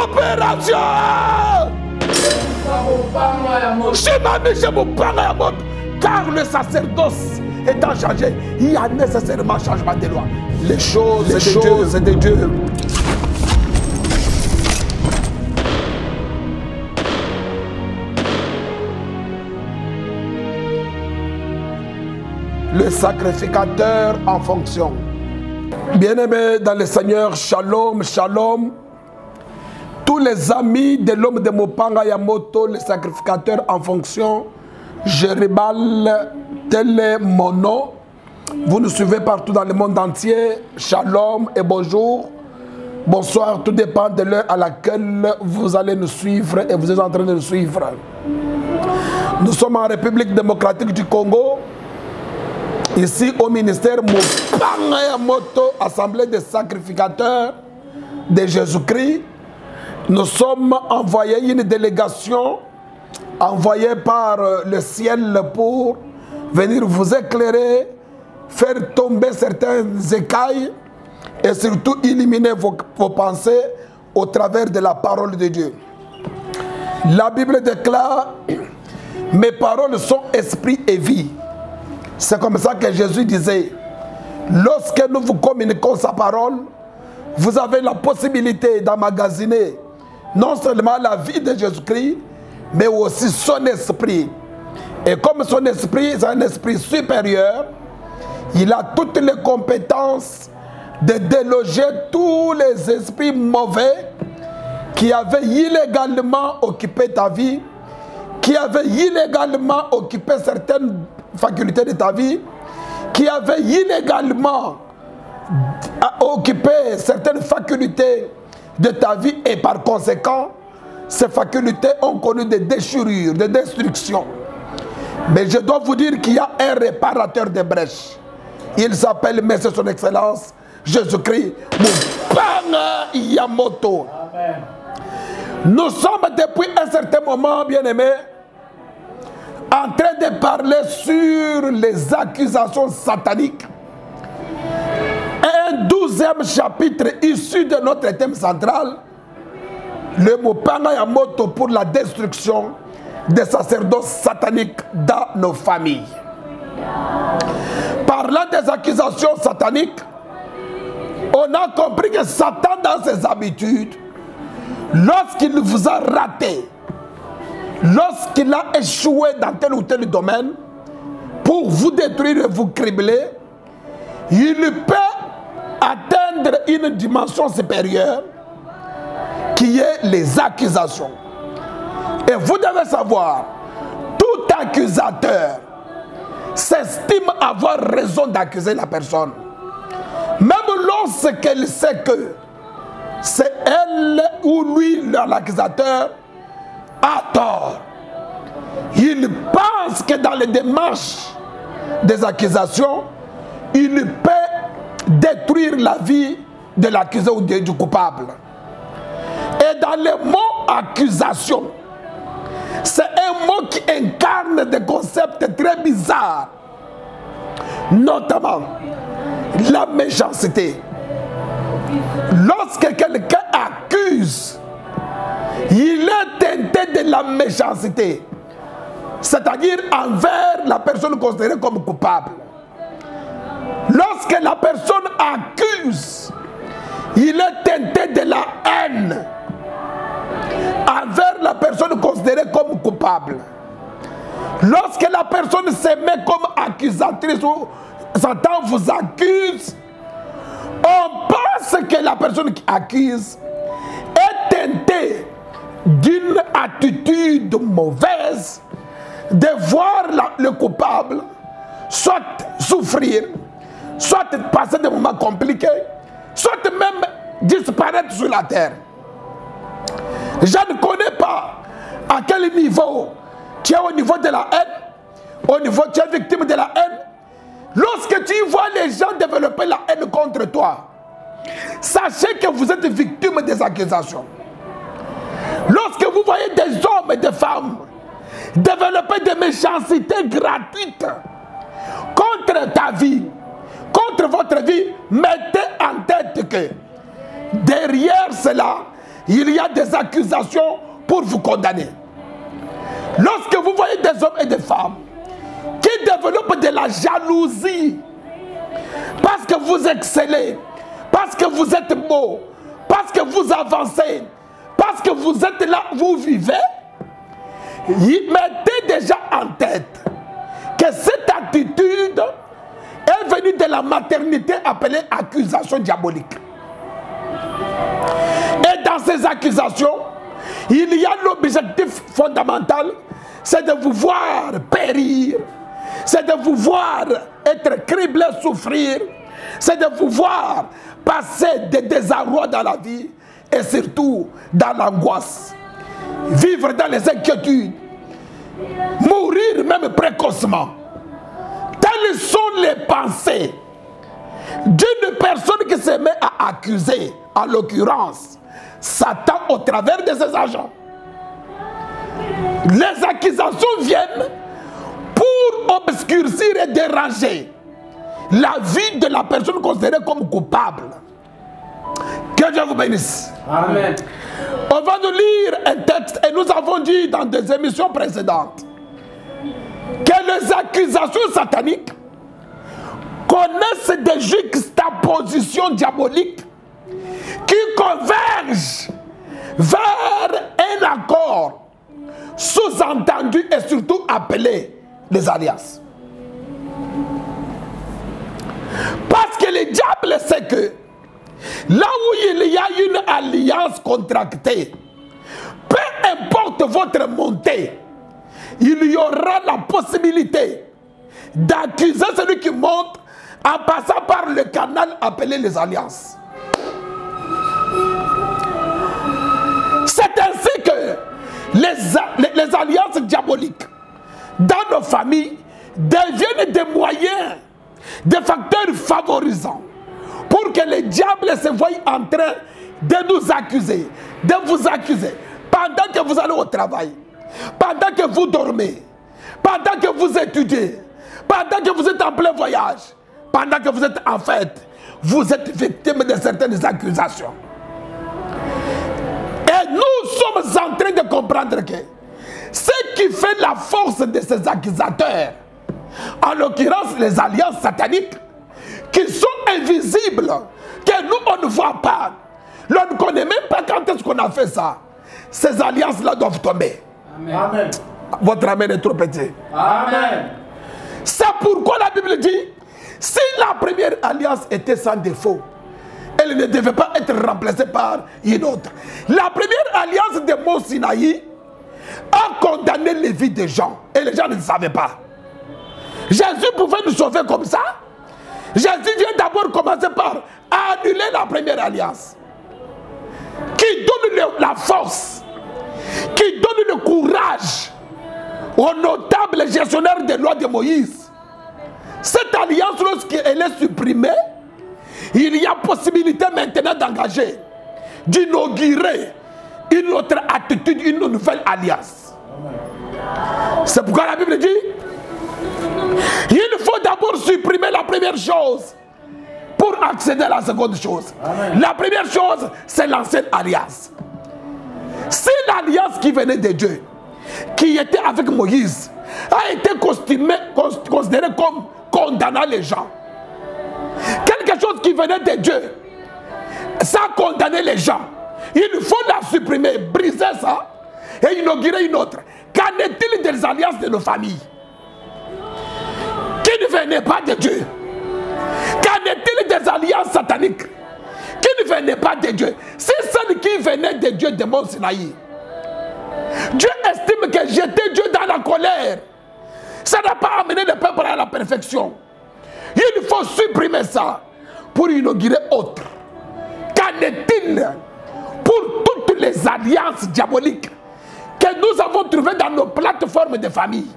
Opération. Car le sacerdoce étant changé, il y a nécessairement changement de loi. Les choses de Dieu. Le sacrificateur en fonction. Bien-aimés dans le Seigneur, shalom, shalom. Tous les amis de l'homme de Mopanga Yamoto, le sacrificateur en fonction, Jéribal, tel est mon nom. Vous nous suivez partout dans le monde entier. Shalom et bonjour. Bonsoir, tout dépend de l'heure à laquelle vous allez nous suivre et vous êtes en train de nous suivre. Nous sommes en République démocratique du Congo. Ici au ministère Mopanga Yamoto, Assemblée des sacrificateurs de Jésus-Christ. Nous sommes envoyés une délégation envoyée par le ciel pour venir vous éclairer, faire tomber certaines écailles et surtout illuminer vos pensées au travers de la parole de Dieu. La Bible déclare: mes paroles sont esprit et vie. C'est comme ça que Jésus disait: lorsque nous vous communiquons sa parole, vous avez la possibilité d'emmagasiner non seulement la vie de Jésus-Christ, mais aussi son esprit. Et comme son esprit est un esprit supérieur, il a toutes les compétences de déloger tous les esprits mauvais qui avaient illégalement occupé ta vie, qui avaient illégalement occupé certaines facultés de ta vie, qui avaient illégalement occupé certaines facultés de ta vie, et par conséquent, ces facultés ont connu des déchirures, des destructions. Mais je dois vous dire qu'il y a un réparateur de brèches. Il s'appelle, mais c'est son excellence, Jésus-Christ, Mopanga Yamoto. Amen. Nous sommes depuis un certain moment, bien-aimés, en train de parler sur les accusations sataniques. Un 12e chapitre issu de notre thème central, le Mopanga Yamoto pour la destruction des sacerdoces sataniques dans nos familles. Parlant des accusations sataniques, on a compris que Satan, dans ses habitudes, lorsqu'il vous a raté, lorsqu'il a échoué dans tel ou tel domaine, pour vous détruire et vous cribler, il peut atteindre une dimension supérieure qui est les accusations. Et vous devez savoir, tout accusateur s'estime avoir raison d'accuser la personne. Même lorsqu'elle sait que c'est elle ou lui, l'accusateur, a tort. Il pense que dans les démarches des accusations, il peut détruire la vie de l'accusé ou du coupable. Et dans le mot accusation, c'est un mot qui incarne des concepts très bizarres, notamment la méchanceté. Lorsque quelqu'un accuse, il est teinté de la méchanceté, c'est-à-dire envers la personne considérée comme coupable. Lorsque la personne accuse, il est teinté de la haine envers la personne considérée comme coupable. Lorsque la personne se met comme accusatrice ou Satan vous accuse, on pense que la personne qui accuse est teintée d'une attitude mauvaise de voir le coupable soit souffrir, soit passer des moments compliqués, soit même disparaître sur la terre. Je ne connais pas à quel niveau tu es au niveau de la haine, au niveau tu es victime de la haine. Lorsque tu vois les gens développer la haine contre toi, sachez que vous êtes victime des accusations. Lorsque vous voyez des hommes et des femmes développer des méchancetés gratuites contre ta vie, contre votre vie, mettez en tête que derrière cela, il y a des accusations pour vous condamner. Lorsque vous voyez des hommes et des femmes qui développent de la jalousie, parce que vous excellez, parce que vous êtes beau, parce que vous avancez, parce que vous êtes là, vous vivez, mettez déjà en tête que cette attitude est venue de la maternité appelée accusation diabolique. Et dans ces accusations, il y a l'objectif fondamental, c'est de vous voir périr, c'est de vous voir être criblé, souffrir, c'est de vous voir passer des désarrois dans la vie et surtout dans l'angoisse, vivre dans les inquiétudes, mourir même précocement. Telles sont les pensées d'une personne qui se met à accuser, en l'occurrence Satan au travers de ses agents. Les accusations viennent pour obscurcir et déranger la vie de la personne considérée comme coupable. Que Dieu vous bénisse. Amen. On va nous lire un texte et nous avons dit dans des émissions précédentes que les accusations sataniques connaissent des juxtapositions diaboliques qui convergent vers un accord sous-entendu et surtout appelé les alliances. Parce que le diable sait que là où il y a une alliance contractée, peu importe votre montée, il y aura la possibilité d'accuser celui qui monte en passant par le canal appelé les alliances. C'est ainsi que les alliances diaboliques dans nos familles deviennent des moyens, des facteurs favorisants pour que le diable se voie en train de nous accuser, de vous accuser pendant que vous allez au travail, pendant que vous dormez, pendant que vous étudiez, pendant que vous êtes en plein voyage, pendant que vous êtes en fête, vous êtes victime de certaines accusations. Et nous sommes en train de comprendre que ce qui fait la force de ces accusateurs, en l'occurrence les alliances sataniques, qui sont invisibles, que nous on ne voit pas, l'on ne connaît même pas quand est-ce qu'on a fait ça, ces alliances-là doivent tomber. Amen. Votre amen est trop petit. Amen. C'est pourquoi la Bible dit, si la première alliance était sans défaut, elle ne devait pas être remplacée par une autre. La première alliance de Mont Sinaï a condamné les vies des gens. Et les gens ne le savaient pas. Jésus pouvait nous sauver comme ça. Jésus vient d'abord commencer par annuler la première alliance. Qui donne la force, qui donne le courage au notable gestionnaire des lois de Moïse. Cette alliance, lorsqu'elle est supprimée, il y a possibilité maintenant d'engager, d'inaugurer une autre attitude, une nouvelle alliance. C'est pourquoi la Bible dit, il faut d'abord supprimer la première chose pour accéder à la seconde chose. Amen. La première chose, c'est l'ancienne alliance. Si l'alliance qui venait de Dieu, qui était avec Moïse, a été considérée comme condamnant les gens, quelque chose qui venait de Dieu, ça a condamné les gens, il faut la supprimer, briser ça et inaugurer une autre. Qu'en est-il des alliances de nos familles qui ne venaient pas de Dieu? Qu'en est-il des alliances sataniques qui ne venaient pas de Dieu? C'est celles qui venaient de Dieu de Mont Sinaï. Dieu estime que jeter Dieu dans la colère, ça n'a pas amené le peuple à la perfection. Il faut supprimer ça pour inaugurer autre. Qu'en est-il pour toutes les alliances diaboliques que nous avons trouvées dans nos plateformes de famille?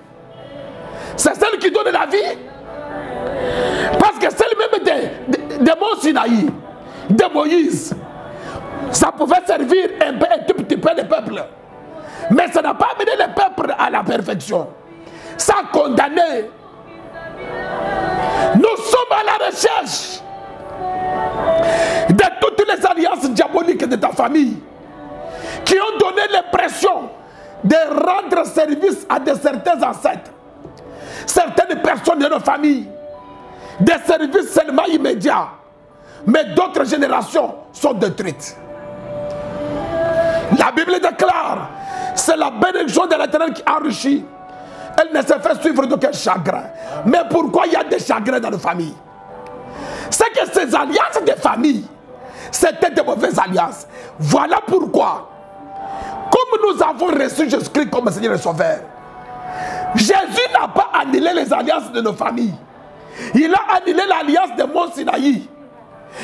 C'est celle qui donne la vie. Parce que celle même de Mont Sinaï, de Moïse, ça pouvait servir un tout petit peu le peuple. Mais ça n'a pas amené le peuple à la perfection. Ça a condamné. Nous sommes à la recherche de toutes les alliances diaboliques de ta famille donné l'impression de rendre service à certains ancêtres, certaines personnes de nos familles, des services seulement immédiats, mais d'autres générations sont détruites. La Bible déclare, c'est la bénédiction de l'Éternel qui enrichit. Elle ne se fait suivre d'aucun chagrin. Mais pourquoi il y a des chagrins dans nos familles? C'est que ces alliances de famille, c'était de mauvaises alliances. Voilà pourquoi, comme nous avons reçu Jésus-Christ comme Seigneur et Sauveur, Jésus n'a pas annulé les alliances de nos familles. Il a annulé l'alliance de Mont Sinaï.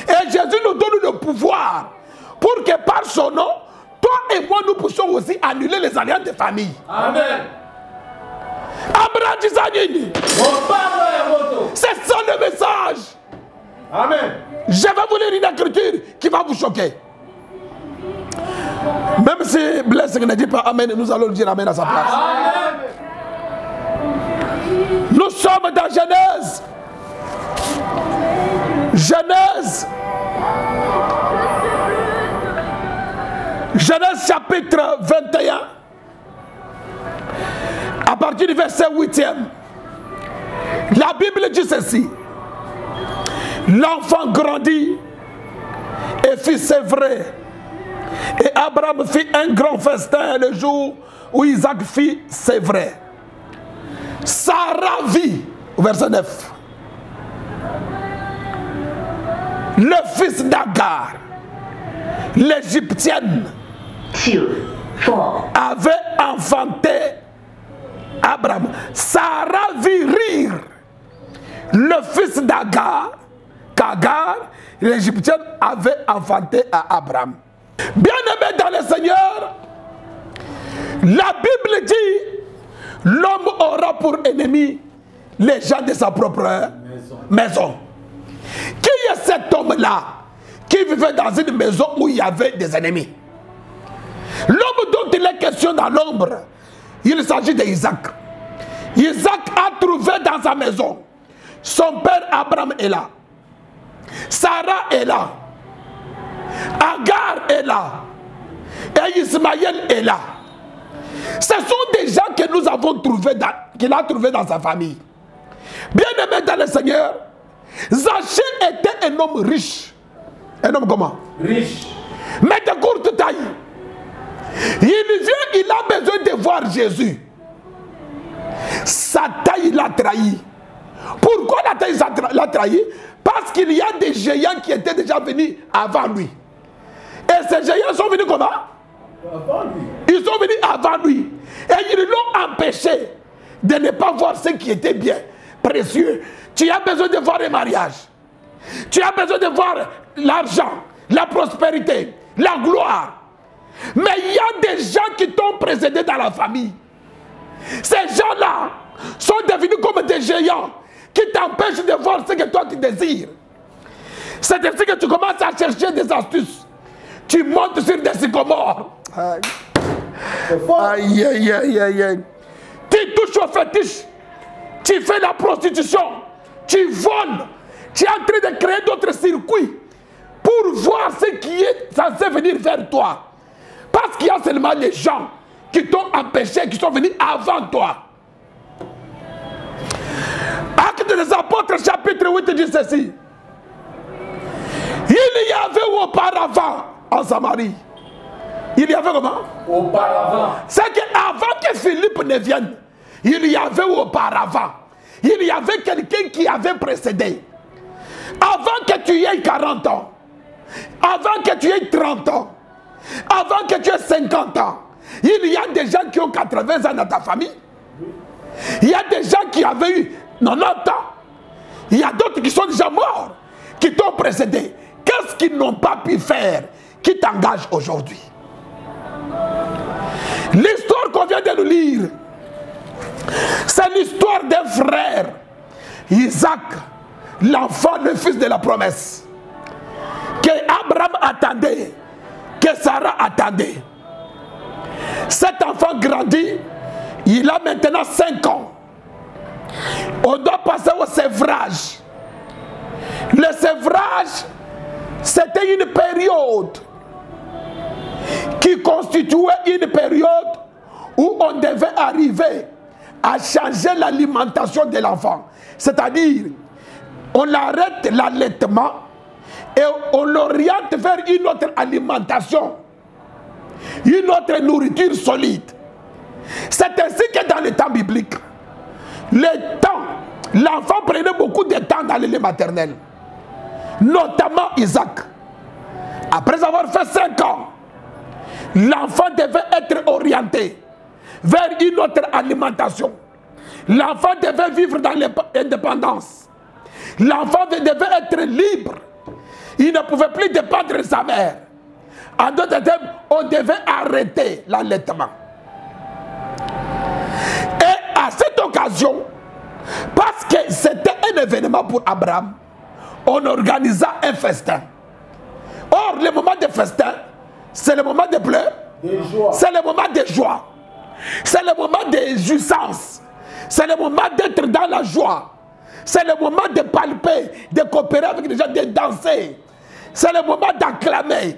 Et Jésus nous donne le pouvoir pour que par son nom, toi et moi, nous puissions aussi annuler les alliances de famille. Amen. C'est ça le message. Amen. Je vais vous lire une écriture qui va vous choquer. Même si Blaise ne dit pas Amen, nous allons dire Amen à sa place. Amen. Nous sommes dans Genèse. Genèse chapitre 21. À partir du verset 8e. La Bible dit ceci. L'enfant grandit et fit sévrer. Et Abraham fit un grand festin le jour où Isaac fit sévrer. Sarah vit, verset 9. Le fils d'Agar, l'Égyptienne, avait enfanté Abraham. Sarah vit rire le fils d'Agar, qu'Agar, l'Égyptienne, avait enfanté à Abraham. Bien-aimé dans le Seigneur, la Bible dit, l'homme aura pour ennemi les gens de sa propre maison. Qui est cet homme-là qui vivait dans une maison où il y avait des ennemis? L'homme dont il est question dans l'ombre, il s'agit d'Isaac. Isaac a trouvé dans sa maison, son père Abraham est là, Sarah est là, Agar est là, et Ismaël est là. Ce sont des gens que nous avons trouvés, qu'il a trouvés dans sa famille. Bien-aimé dans le Seigneur, Zachée était un homme riche. Un homme comment? Riche. Mais de courte taille. Il vient, il a besoin de voir Jésus. Sa taille l'a trahi. Pourquoi la taille l'a trahi? Parce qu'il y a des géants qui étaient déjà venus avant lui. Et ces géants sont venus comment? Avant lui. Ils sont venus avant lui. Et ils l'ont empêché de ne pas voir ce qui était bien, précieux. Tu as besoin de voir le mariage. Tu as besoin de voir l'argent, la prospérité, la gloire. Mais il y a des gens qui t'ont précédé dans la famille. Ces gens-là sont devenus comme des géants qui t'empêchent de voir ce que toi tu désires. C'est ainsi que tu commences à chercher des astuces. Tu montes sur des sycomores. Aïe, aïe, aïe, aïe, aïe. Tu touches au fétiche. Tu fais la prostitution. Tu voles. Tu es en train de créer d'autres circuits pour voir ce qui est censé venir vers toi. Parce qu'il y a seulement les gens qui t'ont empêché, qui sont venus avant toi. Actes des Apôtres, chapitre 8, dit ceci. Il y avait auparavant en Samarie. Il y avait comment? Auparavant. C'est qu'avant que Philippe ne vienne, il y avait auparavant. Il y avait quelqu'un qui avait précédé. Avant que tu aies 40 ans, avant que tu aies 30 ans, avant que tu aies 50 ans, il y a des gens qui ont 80 ans dans ta famille. Il y a des gens qui avaient eu 90 ans. Il y a d'autres qui sont déjà morts, qui t'ont précédé. Qu'est-ce qu'ils n'ont pas pu faire qui t'engage aujourd'hui? L'histoire qu'on vient de nous lire, c'est l'histoire d'un frère, Isaac, l'enfant, le fils de la promesse, que Abraham attendait, que Sarah attendait. Cet enfant grandit, il a maintenant 5 ans. On doit passer au sévrage. Le sévrage, c'était une période qui constituait une période où on devait arriver à changer l'alimentation de l'enfant. C'est-à-dire, on arrête l'allaitement et on l'oriente vers une autre alimentation, une autre nourriture solide. C'est ainsi que dans le temps biblique, l'enfant prenait beaucoup de temps dans le lait maternel, notamment Isaac. Après avoir fait 5 ans, l'enfant devait être orienté vers une autre alimentation. L'enfant devait vivre dans l'indépendance. L'enfant devait être libre. Il ne pouvait plus dépendre de sa mère. En d'autres termes, on devait arrêter l'allaitement. Et à cette occasion, parce que c'était un événement pour Abraham, on organisa un festin. Or, le moment de festin, c'est le moment de pleurs, c'est le moment de joie, c'est le moment de jouissance, c'est le moment d'être dans la joie, c'est le moment de palper, de coopérer avec les gens, de danser, c'est le moment d'acclamer,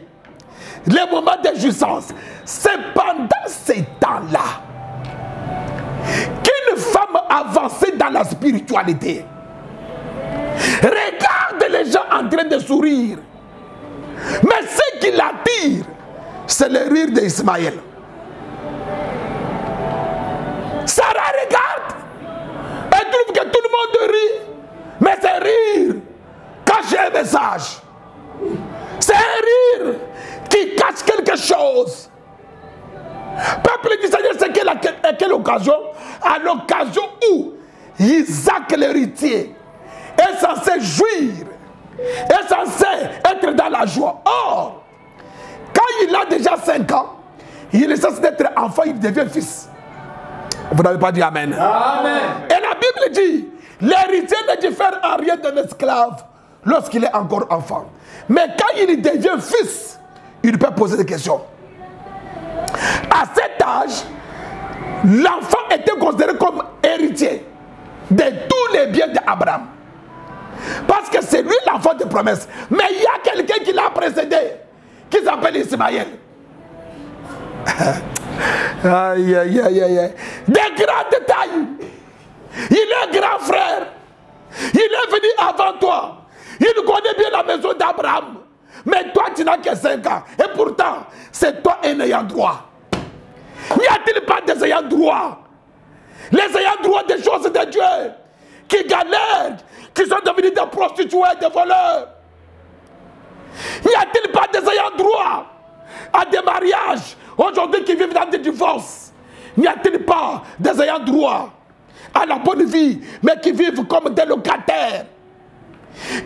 le moment de jouissance. C'est pendant ces temps-là qu'une femme avancée dans la spiritualité regarde les gens en train de sourire. Mais ce qui l'attire, c'est le rire d'Ismaël. Sarah regarde et trouve que tout le monde rit. Mais c'est rire cache un message. C'est un rire qui cache quelque chose. Peuple du Seigneur, c'est à quelle occasion? À l'occasion où Isaac l'héritier est censé jouir, est censé être dans la joie. Or, quand il a déjà 5 ans, il est censé être enfant, il devient fils. Vous n'avez pas dit Amen. Amen. Et la Bible dit, l'héritier ne diffère en rien d'un esclave lorsqu'il est encore enfant. Mais quand il devient fils, il peut poser des questions. À cet âge, l'enfant était considéré comme héritier de tous les biens d'Abraham. Parce que c'est lui l'enfant de promesse. Mais il y a quelqu'un qui l'a précédé, qui s'appelle Ismaël. Aïe, aïe, aïe, aïe. Des grands détails. Il est grand frère. Il est venu avant toi. Il connaît bien la maison d'Abraham. Mais toi, tu n'as que 5 ans. Et pourtant, c'est toi un ayant droit. N'y a-t-il pas des ayants droit? Les ayants droit des choses de Dieu qui galèrent, qui sont devenus des prostituées, des voleurs. N'y a-t-il pas des ayants droit à des mariages aujourd'hui qui vivent dans des divorces? N'y a-t-il pas des ayants droit à la bonne vie, mais qui vivent comme des locataires,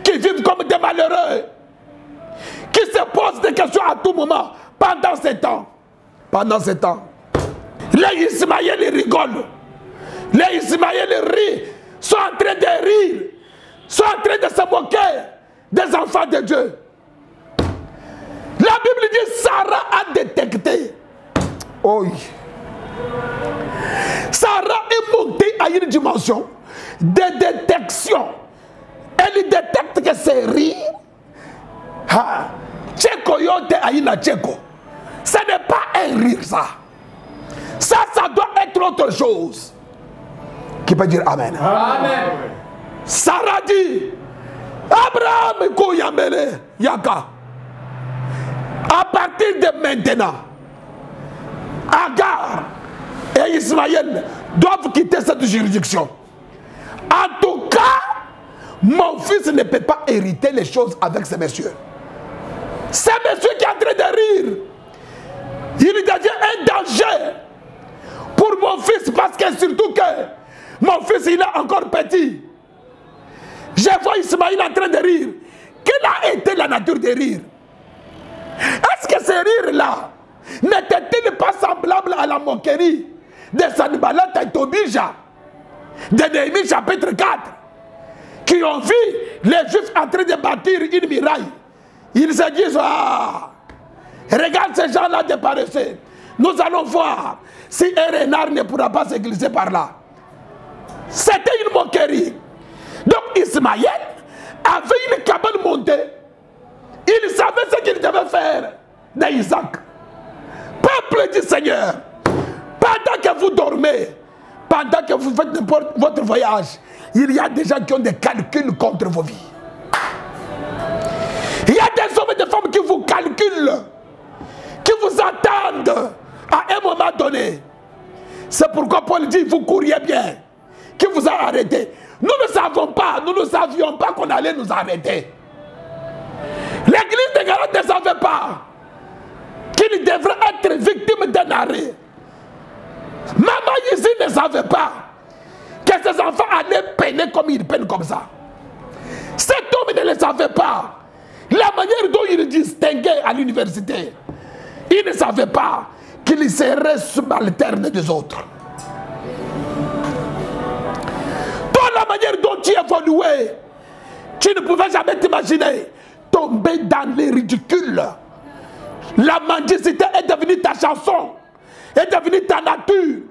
qui vivent comme des malheureux, qui se posent des questions à tout moment pendant ces temps? Pendant ces temps, les Ismaël rigolent, les Ismaël rient, sont en train de rire, sont en train de se moquer des enfants de Dieu. La Bible dit Sarah a détecté. Oh. Sarah est montée à une dimension de détection. Elle détecte que c'est rire. Tcheko yote aina tcheko. Ce n'est pas un rire ça. Ça doit être autre chose. Qui peut dire Amen? Amen. Sarah dit, Abraham Koyamele Yaka. À partir de maintenant, Agar et Ismaël doivent quitter cette juridiction. En tout cas, mon fils ne peut pas hériter les choses avec ces messieurs. Ces messieurs qui sont en train de rire, il devient un danger pour mon fils, parce que surtout que mon fils il est encore petit. Je vois Ismaël en train de rire. Quelle a été la nature de rire? Est-ce que ce rire-là n'était-il pas semblable à la moquerie de Sanballat et Tobija de Néhémie chapitre 4, qui ont vu les Juifs en train de bâtir une muraille? Ils se disent, ah, regarde ces gens-là de paresseux. Nous allons voir si un renard ne pourra pas se glisser par là. C'était une moquerie. Donc Ismaël avait une cabane montée. Il savait ce qu'il devait faire d'Isaac. Peuple du Seigneur, pendant que vous dormez, pendant que vous faites votre voyage, il y a des gens qui ont des calculs contre vos vies. Il y a des hommes et des femmes qui vous calculent, qui vous attendent à un moment donné. C'est pourquoi Paul dit, vous couriez bien, qui vous a arrêté. Nous ne savons pas, nous ne savions pas qu'on allait nous arrêter. L'église de Galates ne savait pas qu'il devrait être victime d'un arrêt. Maman ici ne savait pas que ses enfants allaient peiner comme ils peinent comme ça. Cet homme ne le savait pas. La manière dont il distinguait à l'université, il ne savait pas qu'il serait subalterne des autres. Toi, la manière dont tu évoluais, tu ne pouvais jamais t'imaginer tomber dans les ridicules. La mendicité est devenue ta chanson, est devenue ta nature.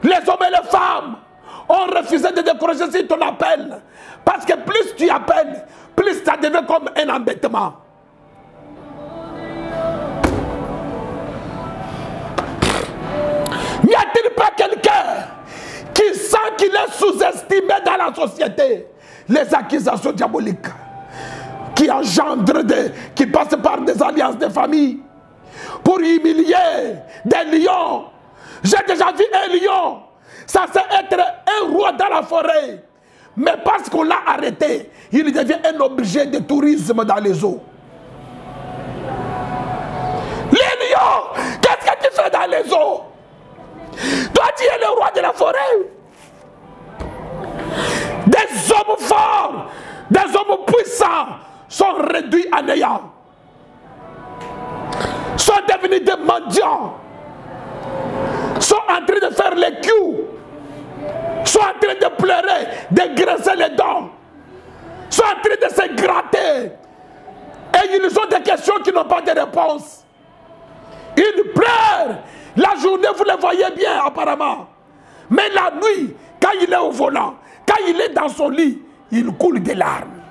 Les hommes et les femmes ont refusé de décrocher sur ton appel. Parce que plus tu appelles, plus ça devient comme un embêtement. N'y a-t-il pas quelqu'un qui sent qu'il est sous-estimé dans la société? Les accusations diaboliques qui engendrent qui passent par des alliances de famille pour humilier des lions. J'ai déjà vu un lion, ça c'est être un roi dans la forêt. Mais parce qu'on l'a arrêté, il devient un objet de tourisme dans les eaux. Les lions, qu'est-ce que tu fais dans les eaux? Toi, tu es le roi de la forêt. Des hommes forts, des hommes puissants sont réduits à néant. Sont devenus des mendiants. Sont en train de faire les coups. Sont en train de pleurer, de graisser les dents. Sont en train de se gratter. Et ils ont des questions qui n'ont pas de réponse. Ils pleurent. La journée, vous les voyez bien apparemment. Mais la nuit, quand il est au volant, quand il est dans son lit, il coule des larmes.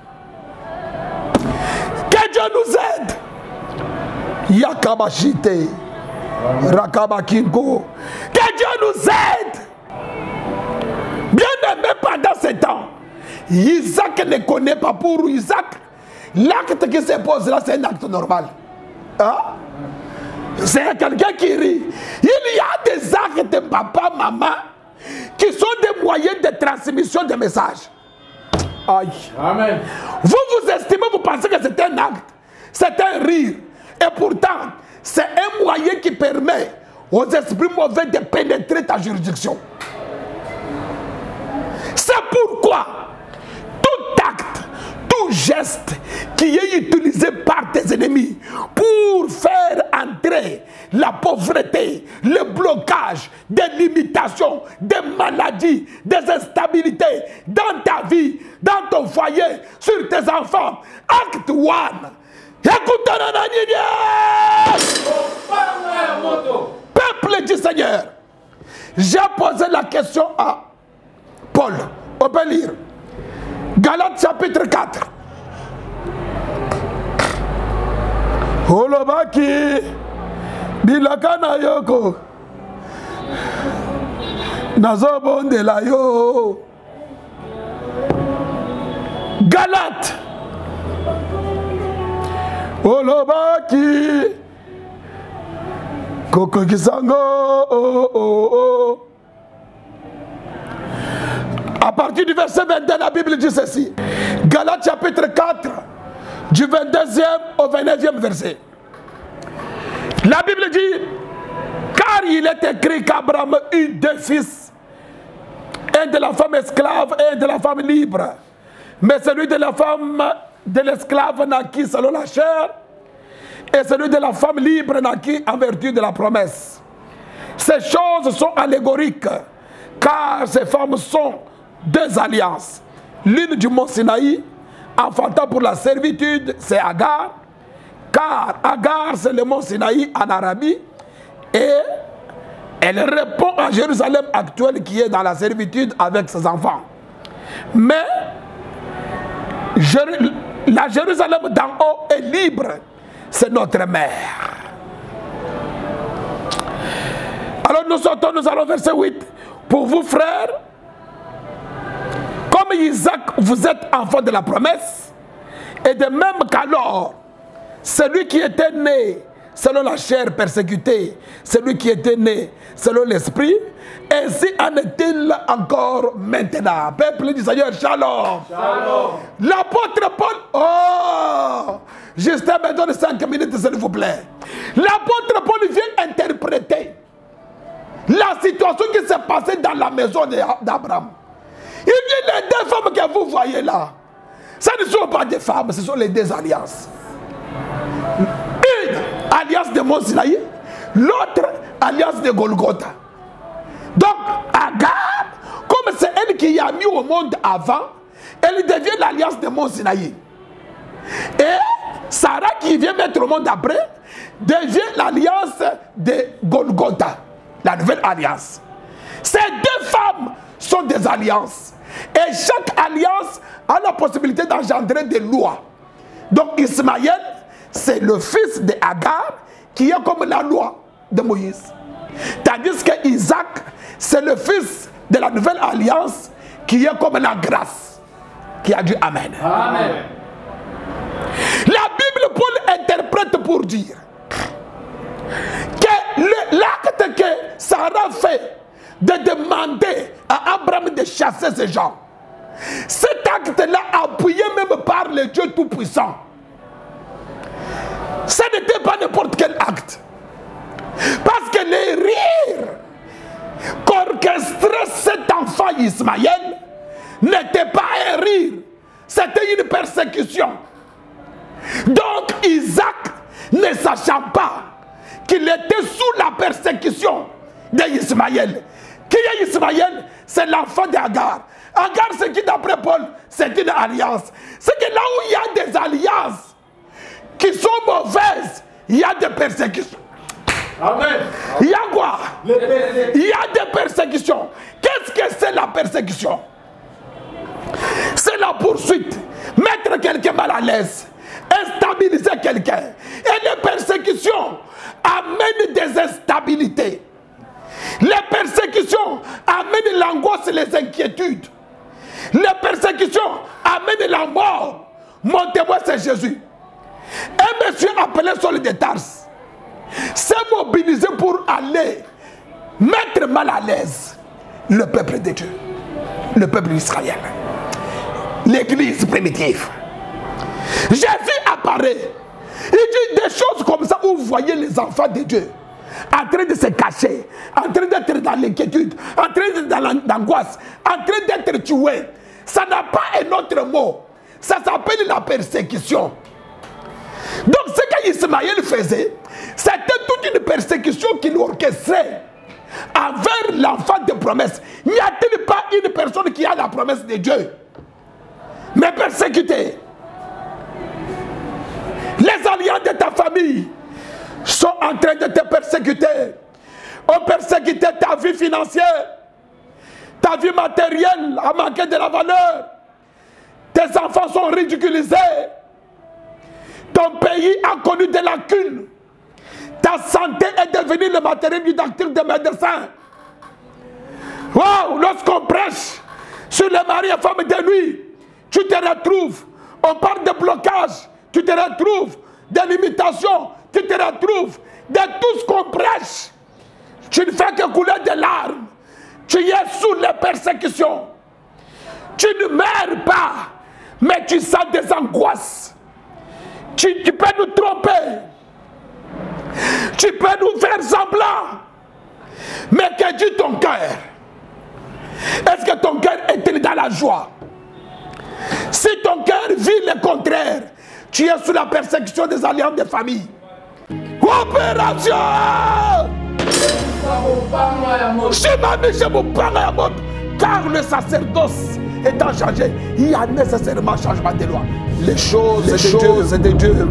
Que Dieu nous aide. Yakabashite, Rakabakingo. Que Dieu nous aide. Bien aimé pendant ce temps, Isaac ne connaît pas pour Isaac. L'acte qui se pose là, c'est un acte normal. Hein? C'est quelqu'un qui rit. Il y a des actes de papa, maman, qui sont des moyens de transmission de messages. Aïe. Amen. Vous vous estimez, vous pensez que c'est un acte, c'est un rire. Et pourtant, c'est un moyen qui permet aux esprits mauvais de pénétrer ta juridiction. C'est pourquoi tout acte, tout geste qui est utilisé par tes ennemis pour faire entrer la pauvreté, le blocage, des limitations, des maladies, des instabilités dans ta vie, dans ton foyer, sur tes enfants. Acte 1. Peuple du Seigneur, j'ai posé la question à Paul. On peut lire Galates chapitre 4. Olobaki bilakana yoko nazobondela yo. Galates Olobaki Koko Kisango oh oh oh. À partir du verset 22, la Bible dit ceci. Galates chapitre 4, du 22e au 29e verset. La Bible dit, car il est écrit qu'Abraham eut 2 fils, un de la femme esclave et un de la femme libre. Mais celui de la femme de l'esclave naquit selon la chair, et celui de la femme libre naquit en vertu de la promesse. Ces choses sont allégoriques, car ces femmes sont 2 alliances. L'une du mont Sinaï, enfantant pour la servitude, c'est Agar. Car Agar, c'est le mont Sinaï en Arabie. Et elle répond à Jérusalem actuelle qui est dans la servitude avec ses enfants. Mais la Jérusalem d'en haut est libre. C'est notre mère. nous sortons, nous allons verset 8. Pour vous, frères, comme Isaac, vous êtes enfants de la promesse, et de même qu'alors, celui qui était né selon la chair persécutée, celui qui était né selon l'esprit, ainsi en est-il encore maintenant. Peuple du Seigneur, shalom. Shalom. L'apôtre Paul, oh, Justin me donne 5 minutes s'il vous plaît. L'apôtre Paul vient interpréter la situation qui s'est passée dans la maison d'Abraham. Il dit les deux femmes que vous voyez là, ce ne sont pas des femmes, ce sont les deux alliances. Une alliance de Mont Sinaï, l'autre alliance de Golgotha. Donc Agar, comme c'est elle qui a mis au monde avant, elle devient l'alliance de Mont Sinaï. Et Sarah qui vient mettre au monde après, devient l'alliance de Golgotha, la nouvelle alliance. Ces deux femmes sont des alliances. Et chaque alliance a la possibilité d'engendrer des lois. Donc Ismaël, c'est le fils de Agar qui est comme la loi de Moïse. Tandis que Isaac, c'est le fils de la nouvelle alliance qui est comme la grâce. Qui a dit Amen. Amen. La Bible, Paul interprète pour dire que l'acte que Sarah fait de demander à Abraham de chasser ces gens, cet acte-là appuyé même par le Dieu Tout-Puissant, ça n'était pas n'importe quel acte. Parce que les rires qu'orchestrait cet enfant Ismaël n'était pas un rire, c'était une persécution. Donc Isaac, ne sachant pas qu'il était sous la persécution d'Ismaël. Qui est Ismaël? C'est l'enfant d'Agar. Agar, c'est qui d'après Paul? C'est une alliance. C'est que là où il y a des alliances qui sont mauvaises, il y a des persécutions. Amen. Il y a quoi? Il y a des persécutions. Qu'est-ce que c'est la persécution? C'est la poursuite. Mettre quelqu'un mal à l'aise. Instabiliser quelqu'un. Et les persécutions amènent des instabilités. Les persécutions amènent l'angoisse et les inquiétudes. Les persécutions amènent la mort. Mon témoin, c'est Jésus. Un monsieur appelé Saul de Tarse s'est mobilisé pour aller mettre mal à l'aise le peuple de Dieu, le peuple d'Israël, l'église primitive. Jésus apparaît. Il dit des choses comme ça où vous voyez les enfants de Dieu en train de se cacher, en train d'être dans l'inquiétude, en train d'être dans l'angoisse, en train d'être tués. Ça n'a pas un autre mot. Ça s'appelle la persécution. Donc ce qu'Ismaël faisait, c'était toute une persécution qu'il orchestrait envers l'enfant de promesse. N'y a-t-il pas une personne qui a la promesse de Dieu, mais persécutée? Les alliés de ta famille sont en train de te persécuter. On persécuté ta vie financière, ta vie matérielle a manqué de la valeur. Tes enfants sont ridiculisés. Ton pays a connu des lacunes. Ta santé est devenue le matériel didactique des médecins. Wow, lorsqu'on prêche sur les maris et femmes de nuit, tu te retrouves. On parle de blocage, tu te retrouves. Des limitations, tu te retrouves. De tout ce qu'on prêche, tu ne fais que couler des larmes. Tu es sous les persécutions. Tu ne meurs pas, mais tu sens des angoisses. Tu peux nous tromper. Tu peux nous faire semblant. Mais que dit ton cœur? Est-ce que ton cœur est dans la joie? Si ton cœur vit le contraire, tu es sous la persécution des alliances de famille. Opération! Car le sacerdoce étant changé, il y a nécessairement changement de loi. Les choses de Dieu.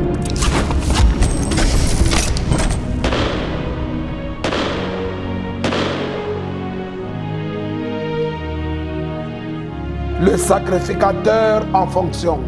Le sacrificateur en fonction.